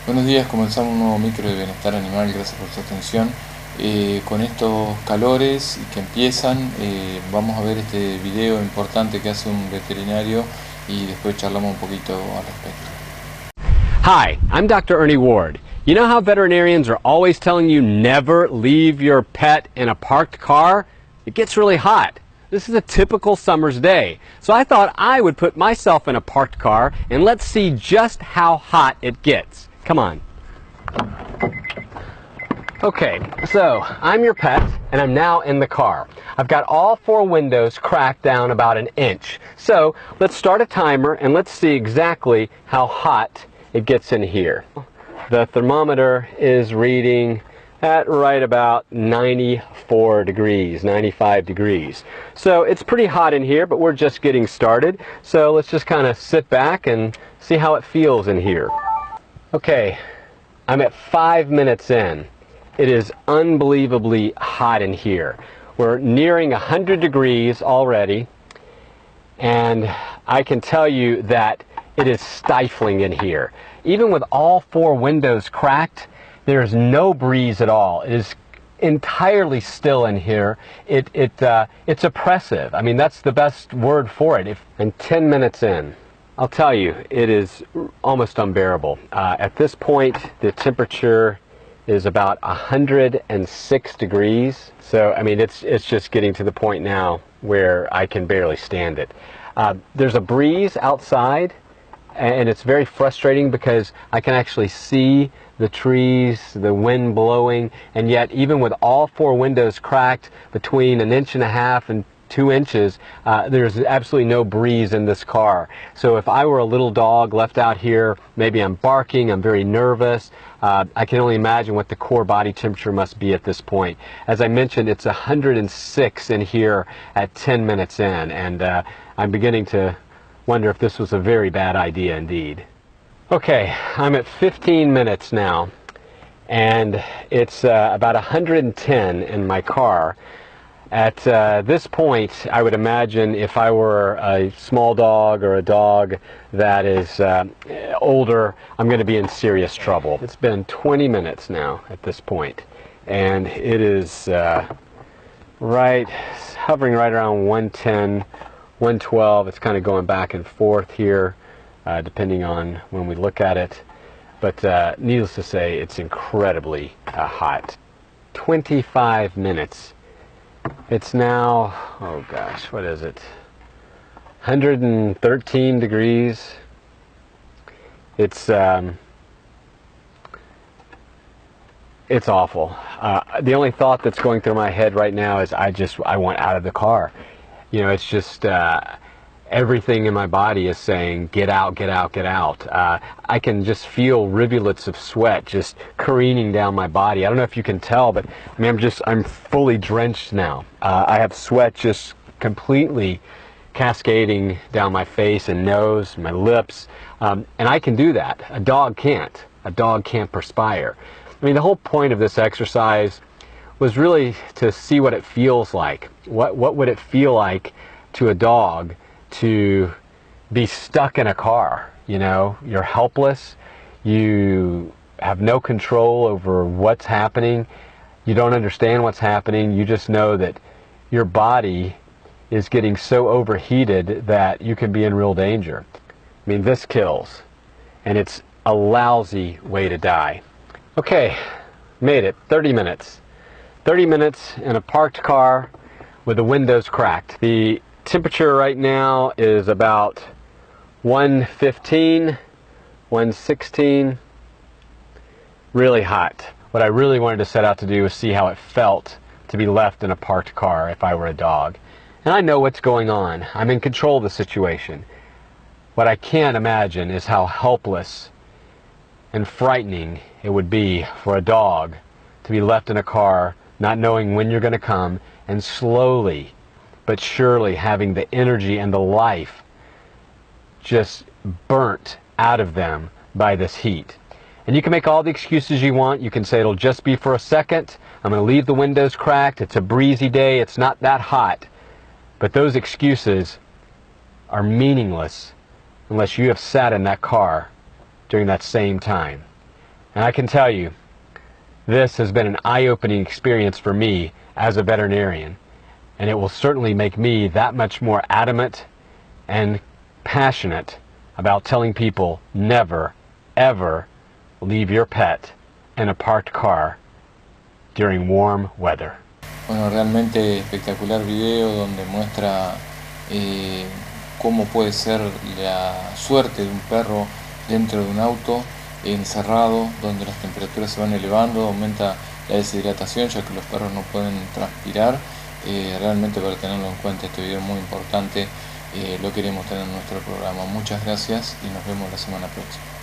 Buenos días, comenzamos un nuevo micro de bienestar animal, gracias por su atención. Con estos calores que empiezan, vamos a ver este video importante que hace un veterinario y después charlamos un poquito al respecto. Hi, I'm Dr. Ernie Ward. You know how veterinarians are always telling you never leave your pet in a parked car? It gets really hot. This is a typical summer's day. So I thought I would put myself in a parked car and let's see just how hot it gets. Come on. Okay, so I'm your pet and I'm now in the car. I've got all four windows cracked down about an inch. So let's start a timer and let's see exactly how hot it gets in here. The thermometer is reading at right about 94 degrees, 95 degrees. So it's pretty hot in here, but we're just getting started. So let's just kind of sit back and see how it feels in here. Okay, I'm at 5 minutes in. It is unbelievably hot in here. We're nearing 100 degrees already, and I can tell you that it is stifling in here. Even with all four windows cracked, there's no breeze at all. It is entirely still in here. It's oppressive. I mean, that's the best word for it. And 10 minutes in, I'll tell you, it is almost unbearable. At this point, the temperature is about 106 degrees. So, I mean, it's just getting to the point now where I can barely stand it. There's a breeze outside, and it's very frustrating because I can actually see the trees, the wind blowing, and yet even with all four windows cracked between 1.5 inches and 2 inches, there's absolutely no breeze in this car. So if I were a little dog left out here, maybe I'm barking, I'm very nervous. I can only imagine what the core body temperature must be at this point. As I mentioned, it's 106 in here at 10 minutes in, and I'm beginning to wonder if this was a very bad idea indeed. Okay, I'm at 15 minutes now, and it's about 110 in my car. At this point, I would imagine if I were a small dog or a dog that is older, I'm going to be in serious trouble. It's been 20 minutes now at this point, and it is hovering right around 110, 112. It's kind of going back and forth here, depending on when we look at it. But needless to say, it's incredibly hot. 25 minutes. It's now, oh gosh, what is it? 113 degrees. It's awful. The only thought that's going through my head right now is I want out of the car. You know, it's just everything in my body is saying, get out, get out, get out. I can just feel rivulets of sweat just careening down my body. I don't know if you can tell, but I mean, I'm fully drenched now. I have sweat just completely cascading down my face and nose, my lips, and I can do that. A dog can't. A dog can't perspire. I mean, the whole point of this exercise was really to see what it feels like. What would it feel like to a dog to be stuck in a car? You know, you're helpless, you have no control over what's happening, you don't understand what's happening, you just know that your body is getting so overheated that you can be in real danger. I mean, this kills, and it's a lousy way to die. Okay, made it. 30 minutes. 30 minutes in a parked car with the windows cracked. The temperature right now is about 115, 116. Really hot. What I really wanted to set out to do was see how it felt to be left in a parked car if I were a dog. And I know what's going on. I'm in control of the situation. What I can't imagine is how helpless and frightening it would be for a dog to be left in a car, not knowing when you're going to come, and slowly but surely having the energy and the life just burnt out of them by this heat. And you can make all the excuses you want. You can say it'll just be for a second. I'm going to leave the windows cracked. It's a breezy day. It's not that hot. But those excuses are meaningless unless you have sat in that car during that same time. And I can tell you, this has been an eye-opening experience for me as a veterinarian, and it will certainly make me that much more adamant and passionate about telling people never, ever leave your pet in a parked car during warm weather. Bueno, realmente espectacular video donde muestra cómo puede ser la suerte de un perro dentro de un auto encerrado, donde las temperaturas se van elevando, aumenta la deshidratación ya que los perros no pueden transpirar. Realmente para tenerlo en cuenta, este video es muy importante, lo queremos tener en nuestro programa. Muchas gracias y nos vemos la semana próxima.